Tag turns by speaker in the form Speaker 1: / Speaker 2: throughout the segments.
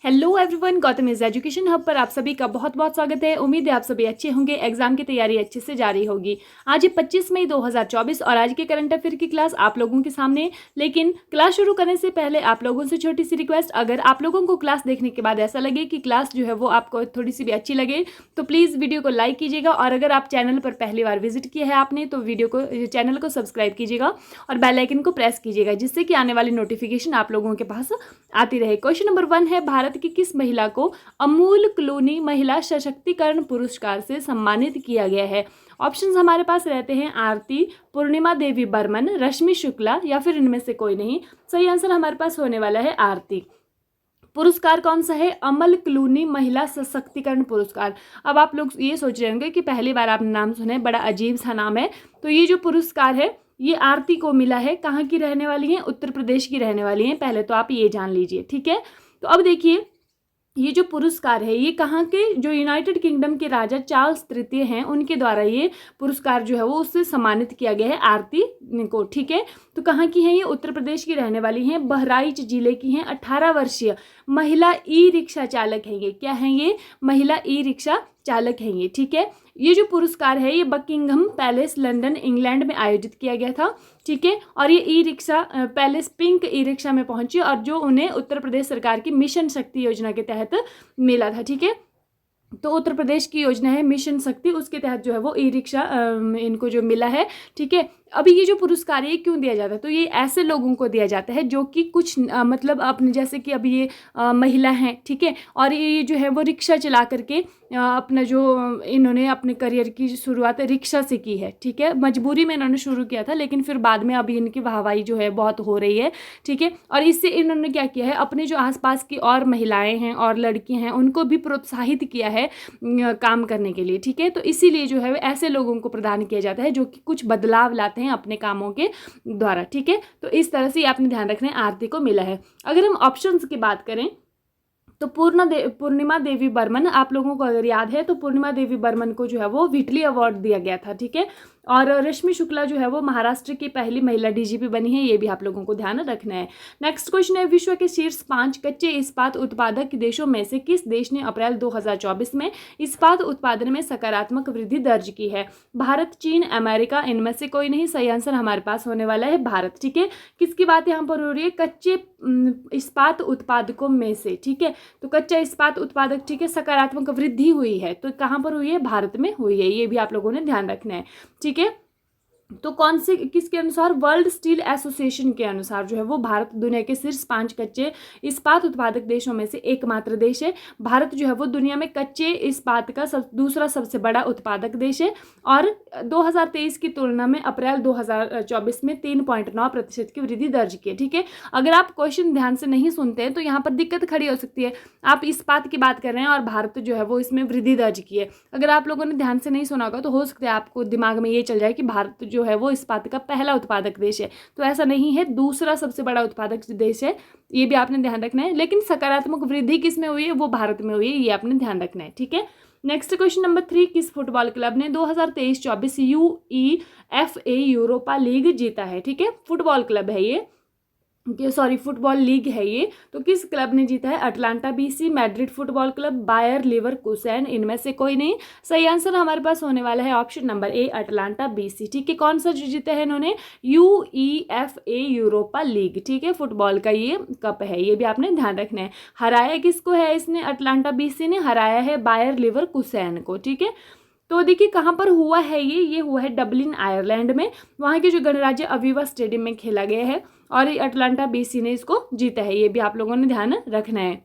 Speaker 1: Hello everyone, Gautam is education hub पर आप सभी का बहुत बहुत स्वागत है। उम्मीद है आप सभी अच्छे होंगे, एग्जाम की तैयारी अच्छे से जारी होगी। आज है 25 मई 2024 और आज के करंट अफेयर की क्लास आप लोगों के सामने। लेकिन क्लास शुरू करने से पहले आप लोगों से छोटी सी रिक्वेस्ट, अगर आप लोगों को क्लास देखने के बाद ऐसा लगे कि क्लास जो है वो आपको थोड़ी सी भी अच्छी लगे तो प्लीज़ वीडियो को लाइक कीजिएगा, और अगर आप चैनल पर पहली बार विजिट किया है आपने तो चैनल को सब्सक्राइब कीजिएगा और बेल आइकन को प्रेस कीजिएगा, जिससे कि आने वाली नोटिफिकेशन आप लोगों के पास आती रहे। क्वेश्चन नंबर 1 है, भारत की किस महिला को अमूल क्लूनी महिला सशक्तिकरण पुरस्कार से सम्मानित किया गया है? ऑप्शंस हमारे पास रहते हैं आरती, पूर्णिमा देवी बर्मन, रश्मि शुक्ला या फिर इनमें से कोई नहीं। सही आंसर हमारे पास होने वाला है आरती। पुरस्कार कौन सा है? अमल क्लूनी महिला सशक्तिकरण पुरस्कार। अब आप लोग ये सोच रहे होंगे कि पहली बार आपने नाम सुना है, बड़ा अजीब सा नाम है। तो ये जो पुरस्कार है ये आरती को मिला है। कहाँ की रहने वाली हैं? उत्तर प्रदेश की रहने वाली हैं। पहले तो आप ये जान लीजिए, ठीक है। तो अब देखिए, ये जो पुरस्कार है ये कहाँ के, जो यूनाइटेड किंगडम के राजा चार्ल्स तृतीय हैं उनके द्वारा ये पुरस्कार जो है वो उससे सम्मानित किया गया है आरती को, ठीक है। तो कहाँ की है ये? उत्तर प्रदेश की रहने वाली हैं, बहराइच जिले की हैं। 18 वर्षीय महिला ई रिक्शा चालक हैं ये। क्या हैं ये? महिला ई रिक्शा चालक हैं ये, ठीक है। ये जो पुरस्कार है ये बकिंघम पैलेस लंदन इंग्लैंड में आयोजित किया गया था, ठीक है। और ये e rickshaw palace pink e rickshaw में पहुंची और जो उन्हें उत्तर प्रदेश सरकार की मिशन शक्ति योजना के तहत मिला था, ठीक है। तो उत्तर प्रदेश की योजना है मिशन शक्ति, उसके तहत जो है वो ई रिक्शा इनको जो मिला है, ठीक है। अभी ये जो पुरस्कार है ये क्यों दिया जाता है? तो ये ऐसे लोगों को दिया जाता है जो कि कुछ मतलब अपने जैसे कि अभी ये महिला हैं, ठीक है, और ये जो है वो रिक्शा चला करके अपना जो इन्होंने अपने करियर की शुरुआत रिक्शा से की है, ठीक है। मजबूरी में इन्होंने शुरू किया था, लेकिन फिर बाद में अभी इनकी वाहवाही जो है बहुत हो रही है, ठीक है। और इससे इन्होंने क्या किया है, अपने जो आसपास की और महिलाएं हैं और लड़कियां हैं उनको भी प्रोत्साहित किया है काम करने के लिए, ठीक है। तो इसीलिए जो है ऐसे लोगों को प्रदान किया जाता है जो कि कुछ बदलाव लाते हैं अपने कामों के द्वारा, ठीक है। तो इस तरह से आपने ध्यान रखना है, आरती को मिला है। अगर हम ऑप्शंस की बात करें तो पूर्णिमा देवी बर्मन, आप लोगों को अगर याद है तो पूर्णिमा देवी बर्मन को जो है वो व्हिटली अवार्ड दिया गया था, ठीक है। और रश्मि शुक्ला जो है वो महाराष्ट्र की पहली महिला डीजीपी बनी है, ये भी आप लोगों को ध्यान रखना है। नेक्स्ट क्वेश्चन है, विश्व के शीर्ष 5 कच्चे इस्पात उत्पादक देशों में से किस देश ने अप्रैल 2024 में इस्पात उत्पादन में सकारात्मक वृद्धि दर्ज की है? भारत, चीन, अमेरिका, इनमें से कोई नहीं। सही आंसर हमारे पास होने वाला है भारत, ठीक है। किसकी बात यहाँ पर हो रही है? कच्चे इस्पात उत्पादकों में से, ठीक है। तो कच्चा इस्पात उत्पादक, ठीक है, सकारात्मक वृद्धि हुई है तो कहाँ पर हुई है? भारत में हुई है, ये भी आप लोगों ने ध्यान रखना है, ठीक है। तो कौन से, किसके अनुसार? वर्ल्ड स्टील एसोसिएशन के अनुसार जो है वो भारत दुनिया के शीर्ष 5 कच्चे इस्पात उत्पादक देशों में से एकमात्र देश है। भारत जो है वो दुनिया में कच्चे इस्पात का दूसरा सबसे बड़ा उत्पादक देश है और 2023 की तुलना में अप्रैल 2024 में 3.9% की वृद्धि दर्ज की है, ठीक है। अगर आप क्वेश्चन ध्यान से नहीं सुनते हैं तो यहाँ पर दिक्कत खड़ी हो सकती है। आप इस्पात की बात कर रहे हैं और भारत जो है वो इसमें वृद्धि दर्ज की है। अगर आप लोगों ने ध्यान से नहीं सुना होगा तो हो सकता है आपको दिमाग में ये चल जाए कि भारत जो है वो इस्पात का पहला उत्पादक देश है, तो ऐसा नहीं है, दूसरा सबसे बड़ा उत्पादक देश है, ये भी आपने ध्यान रखना है। लेकिन सकारात्मक वृद्धि किस में हुई है? वो भारत में हुई है, ये आपने ध्यान रखना है, ठीक है। नेक्स्ट क्वेश्चन नंबर 3, किस फुटबॉल क्लब ने 2023-24 UEFA यूरोपा लीग जीता है? ठीक है, फुटबॉल क्लब है ये, सॉरी फुटबॉल लीग है ये। तो किस क्लब ने जीता है? Atlanta BC, Madrid football club, Bayer Leverkusen, इनमें से कोई नहीं। सही आंसर हमारे पास होने वाला है option number A, Atlanta BC, ठीक है। कौन सा जो जीता है इन्होंने? UEFA यूरोपा लीग, ठीक है, फुटबॉल का ये कप है, ये भी आपने ध्यान रखना है। हराया किसको है इसने? अटलांटा BC ने हराया है बायर लीवरकुसेन को, ठीक है। तो देखिए कहाँ पर हुआ है ये हुआ है डबलिन आयरलैंड में, वहाँ के जो गणराज्य अवीवा स्टेडियम में खेला गया है और अटलांटा BC ने इसको जीता है, ये भी आप लोगों ने ध्यान रखना है।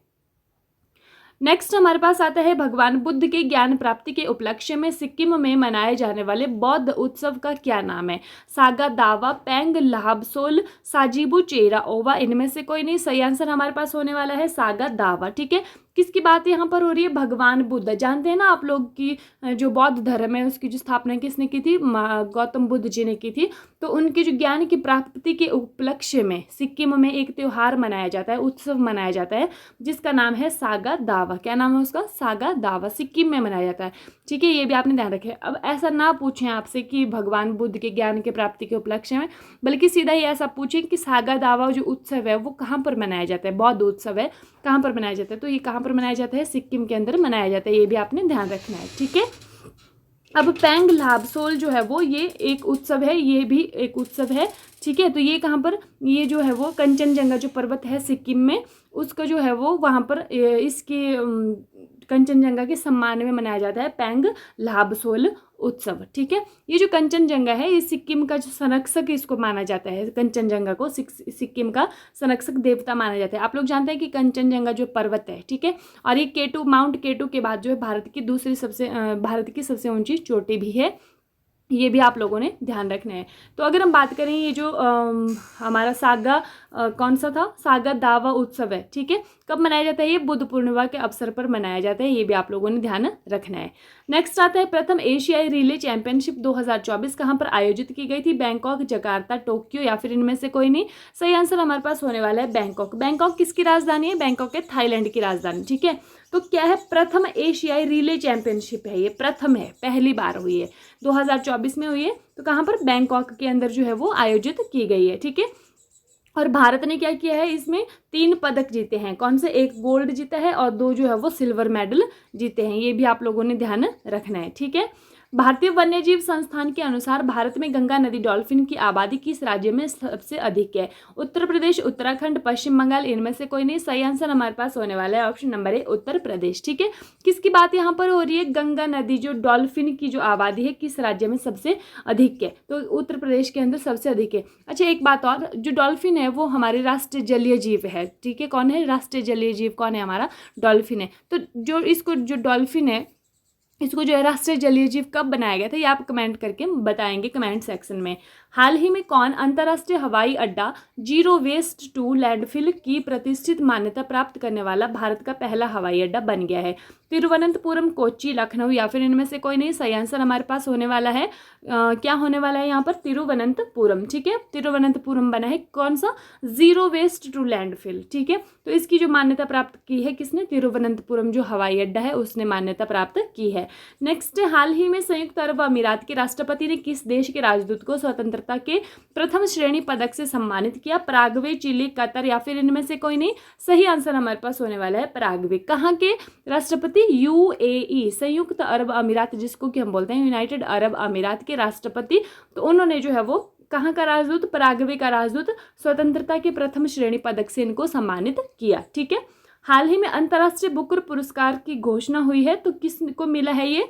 Speaker 1: नेक्स्ट हमारे पास आता है, भगवान बुद्ध के ज्ञान प्राप्ति के उपलक्ष्य में सिक्किम में मनाए जाने वाले बौद्ध उत्सव का क्या नाम है? सागा दावा, पेंग लाहबसोल, साजिबू चेरा ओवा, इनमें से कोई नहीं। सही आंसर हमारे पास होने वाला है सागा दावा, ठीक है। किसकी बात यहाँ पर हो रही है? भगवान बुद्ध। जानते हैं ना आप लोग कि जो बौद्ध धर्म है उसकी जो स्थापना किसने की थी? गौतम बुद्ध जी ने की थी। तो उनके जो ज्ञान की प्राप्ति के उपलक्ष्य में सिक्किम में एक त्योहार मनाया जाता है, उत्सव मनाया जाता है, जिसका नाम है सागा दावा। क्या नाम है उसका? सागा दावा। सिक्किम में मनाया जाता है, ठीक है, ये भी आपने ध्यान रखे। अब ऐसा ना पूछें आपसे कि भगवान बुद्ध के ज्ञान की प्राप्ति के उपलक्ष्य में, बल्कि सीधा ही ऐसा पूछें कि सागा दावा जो उत्सव है वो कहाँ पर मनाया जाता है, बौद्ध उत्सव है, कहाँ पर मनाया जाता है? तो ये कहाँ पर मनाया जाता है? सिक्किम के अंदर मनाया जाता है, ये भी आपने ध्यान रखना है, ठीक है। अब पेंग लाबसोल जो है वो ये एक उत्सव है, ये भी एक उत्सव है, ठीक है। तो ये कहाँ पर? ये जो है वो कंचनजंगा जो पर्वत है सिक्किम में, उसका जो है वो वहाँ पर इसके कंचनजंगा के सम्मान में मनाया जाता है पेंग लाबसोल उत्सव, ठीक है। ये जो कंचनजंगा है ये सिक्किम का जो संरक्षक इसको माना जाता है, कंचनजंगा को सिक्किम का संरक्षक देवता माना जाता है। आप लोग जानते हैं कि कंचनजंगा जो पर्वत है, ठीक है, और ये केटू, माउंट केटू के बाद जो है भारत की सबसे ऊंची चोटी भी है, ये भी आप लोगों ने ध्यान रखना है। तो अगर हम बात करें ये जो हमारा सागा कौन सा था? सागा दावा उत्सव है, ठीक है। कब मनाया जाता है? ये बुद्ध पूर्णिमा के अवसर पर मनाया जाता है, ये भी आप लोगों ने ध्यान रखना है। नेक्स्ट आता है प्रथम एशियाई रिले चैंपियनशिप 2024 कहाँ पर आयोजित की गई थी? बैंकॉक, जकार्ता, टोक्यो या फिर इनमें से कोई नहीं। सही आंसर हमारे पास होने वाला है बैंकॉक। बैंकॉक किसकी राजधानी है? बैंकॉक है थाईलैंड की राजधानी, ठीक है। तो क्या है? प्रथम एशियाई रिले चैंपियनशिप है, ये प्रथम है, पहली बार हुई है, 2024 में हुई है। तो कहाँ पर? बैंकॉक के अंदर जो है वो आयोजित की गई है, ठीक है। और भारत ने क्या किया है? इसमें 3 पदक जीते हैं। कौन से? 1 गोल्ड जीता है और 2 जो है वो सिल्वर मेडल जीते हैं, ये भी आप लोगों ने ध्यान रखना है, ठीक है। भारतीय वन्यजीव संस्थान के अनुसार भारत में गंगा नदी डॉल्फिन की आबादी किस राज्य में सबसे अधिक है? उत्तर प्रदेश, उत्तराखंड, पश्चिम बंगाल, इनमें से कोई नहीं। सही आंसर हमारे पास होने वाला है option number A, Uttar Pradesh, ठीक है। किसकी बात यहाँ पर हो रही है? गंगा नदी जो डॉल्फिन की जो आबादी है किस राज्य में सबसे अधिक है? तो उत्तर प्रदेश के अंदर सबसे अधिक है। अच्छा, एक बात और, जो डॉल्फिन है वो हमारे राष्ट्रीय जलीय जीव है, ठीक है। कौन है राष्ट्रीय जलीय जीव? कौन है? हमारा डॉल्फिन है। तो जो डॉल्फिन है इसको जो है राष्ट्रीय जलीय जीव कब बनाया गया था, ये आप कमेंट करके बताएंगे कमेंट सेक्शन में। हाल ही में कौन अंतर्राष्ट्रीय हवाई अड्डा जीरो वेस्ट टू लैंडफिल की प्रतिष्ठित मान्यता प्राप्त करने वाला भारत का पहला हवाई अड्डा बन गया है? तिरुवनंतपुरम, कोच्चि, लखनऊ या फिर इनमें से कोई नहीं। सही आंसर हमारे पास होने वाला है क्या होने वाला है यहाँ पर? तिरुवनंतपुरम, ठीक है। तिरुवनंतपुरम बना है कौन सा? जीरो वेस्ट टू लैंडफिल, ठीक है। तो इसकी जो मान्यता प्राप्त की है किसने? तिरुवनंतपुरम जो हवाई अड्डा है उसने मान्यता प्राप्त की है। नेक्स्ट, हाल ही में संयुक्त अरब अमीरात के राष्ट्रपति ने किस देश के राजदूत को स्वतंत्रता के प्रथम श्रेणी पदक से सम्मानित किया? पराग्वे, चिली, कतर या फिर इनमें से कोई नहीं। सही आंसर हमारे पास होने वाला है पराग्वे। कहाँ के राष्ट्रपति? यूएई, संयुक्त अरब अमीरात, जिसको कि हम बोलते हैं यूनाइटेड अरब अमीरात के राष्ट्रपति। तो उन्होंने जो है वो कहाँ का राजदूत? पराग्वे का राजदूत, स्वतंत्रता के प्रथम श्रेणी पदक से इनको सम्मानित किया, ठीक है। हाल ही में अंतर्राष्ट्रीय बुकर पुरस्कार की घोषणा हुई है, तो किसको मिला है ये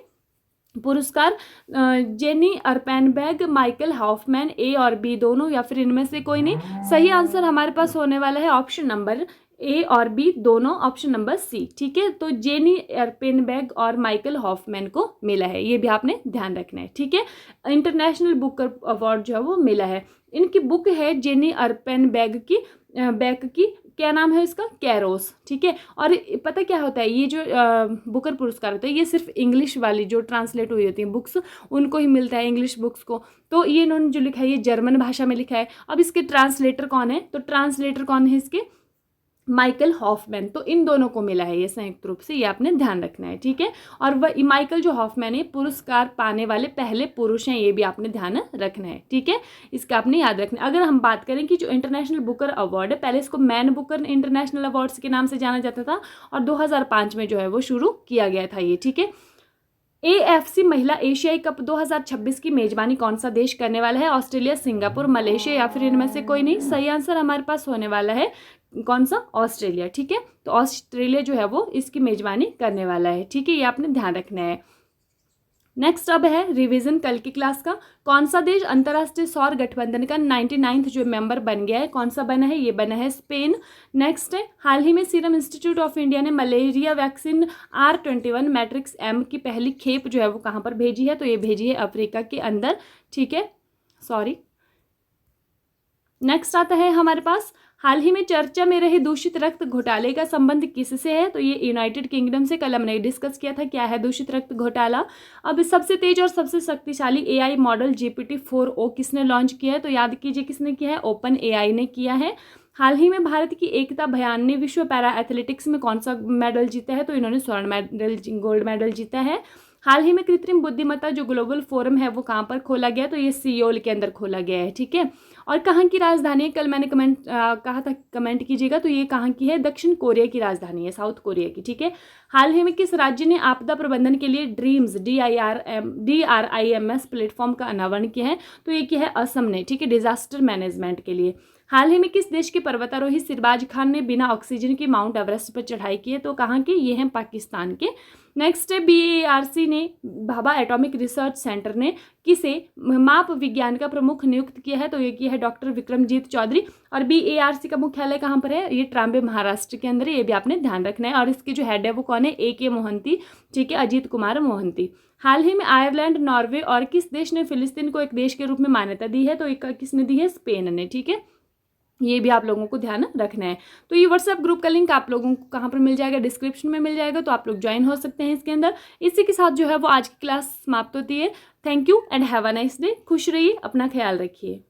Speaker 1: पुरस्कार? जेनी अर्पेनबर्ग, माइकल हॉफमैन, ए और बी दोनों या फिर इनमें से कोई नहीं। सही आंसर हमारे पास होने वाला है ऑप्शन नंबर ए और बी दोनों, ऑप्शन नंबर सी, ठीक है। तो जेनी अर्पेनबर्ग और माइकल हॉफमैन को मिला है, ये भी आपने ध्यान रखना है, ठीक है। इंटरनेशनल बुकर अवार्ड जो है वो मिला है। इनकी बुक है जेनी अर्पेनबर्ग की, क्या नाम है इसका? कैरोस, ठीक है। और पता क्या होता है, ये जो बुकर पुरस्कार होता है ये सिर्फ इंग्लिश वाली जो ट्रांसलेट हुई होती हैं बुक्स उनको ही मिलता है, इंग्लिश बुक्स को। तो ये इन्होंने जो लिखा है ये जर्मन भाषा में लिखा है। अब इसके ट्रांसलेटर कौन है? तो ट्रांसलेटर कौन है इसके? Michael Hoffman. तो इन दोनों को मिला है ये संयुक्त रूप से, ये आपने ध्यान रखना है, ठीक है। और वह माइकल जो हॉफमैन है पुरस्कार पाने वाले पहले पुरुष हैं, ये भी आपने ध्यान रखना है, ठीक है। इसका आपने याद रखना है। अगर हम बात करें कि जो इंटरनेशनल बुकर अवार्ड है, पहले इसको मैन बुकर इंटरनेशनल अवार्ड्स के नाम से जाना जाता था और 2005 में जो है वो शुरू किया गया था ये, ठीक है। AFC महिला एशियाई कप 2026 की मेजबानी कौन सा देश करने वाला है? ऑस्ट्रेलिया, सिंगापुर, मलेशिया या फिर इनमें से कोई नहीं। सही आंसर हमारे पास होने वाला है कौन सा? ऑस्ट्रेलिया, ठीक है। तो ऑस्ट्रेलिया जो है वो इसकी मेजबानी करने वाला है, ठीक है, ये आपने ध्यान रखना है। नेक्स्ट अब है रिवीजन कल की क्लास का। कौन सा देश अंतर्राष्ट्रीय सौर गठबंधन का 99th जो मेंबर बन गया है? कौन सा बना है? ये बना है स्पेन। नेक्स्ट है, हाल ही में सीरम इंस्टीट्यूट ऑफ इंडिया ने malaria vaccine R21 matrix M की पहली खेप जो है वो कहाँ पर भेजी है? तो ये भेजी है अफ्रीका के अंदर, ठीक है, सॉरी। नेक्स्ट आता है हमारे पास, हाल ही में चर्चा में रहे दूषित रक्त घोटाले का संबंध किससे है? तो ये यूनाइटेड किंगडम से। कल हमने डिस्कस किया था क्या है दूषित रक्त घोटाला। अब सबसे तेज और सबसे शक्तिशाली एआई मॉडल GPT-4o किसने लॉन्च किया है? तो याद कीजिए किसने किया है, ओपन एआई ने किया है। हाल ही में भारत की एकता भयान ने विश्व पैरा एथलेटिक्स में कौन सा मेडल जीता है? तो इन्होंने स्वर्ण मेडल, गोल्ड मेडल जीता है। हाल ही में कृत्रिम बुद्धिमत्ता जो ग्लोबल फोरम है वो कहाँ पर खोला गया? तो ये सियोल के अंदर खोला गया है, ठीक है। और कहाँ की राजधानी है? कल मैंने कहा था कमेंट कीजिएगा। तो ये कहाँ की है? दक्षिण कोरिया की राजधानी है, साउथ कोरिया की, ठीक है। हाल ही में किस राज्य ने आपदा प्रबंधन के लिए ड्रीम्स DRIMS प्लेटफॉर्म का अनावरण किया है? तो ये किया है असम ने, ठीक है, डिजास्टर मैनेजमेंट के लिए। हाल ही में किस देश के पर्वतारोही सिरबाज खान ने बिना ऑक्सीजन के माउंट एवरेस्ट पर चढ़ाई की है? तो कहाँ के? ये हैं पाकिस्तान के। नेक्स्ट है BARC ने, भाभा एटॉमिक रिसर्च सेंटर ने किसे माप विज्ञान का प्रमुख नियुक्त किया है? तो ये किया है डॉक्टर विक्रमजीत चौधरी। और BARC का मुख्यालय कहाँ पर है? ये ट्राम्बे महाराष्ट्र के अंदर है, ये भी आपने ध्यान रखना है। और इसके जो हेड है वो कौन है? AK मोहंती, ठीक है, अजीत कुमार मोहंती। हाल ही में आयरलैंड, नॉर्वे और किस देश ने फिलिस्तीन को एक देश के रूप में मान्यता दी है? तो एक किसने दी है? स्पेन ने, ठीक है। ये भी आप लोगों को ध्यान रखना है। तो ये व्हाट्सएप ग्रुप का लिंक आप लोगों को कहाँ पर मिल जाएगा? डिस्क्रिप्शन में मिल जाएगा, तो आप लोग ज्वाइन हो सकते हैं इसके अंदर। इसी के साथ जो है वो आज की क्लास समाप्त होती है। Thank you and have a nice day. खुश रहिए, अपना ख्याल रखिए।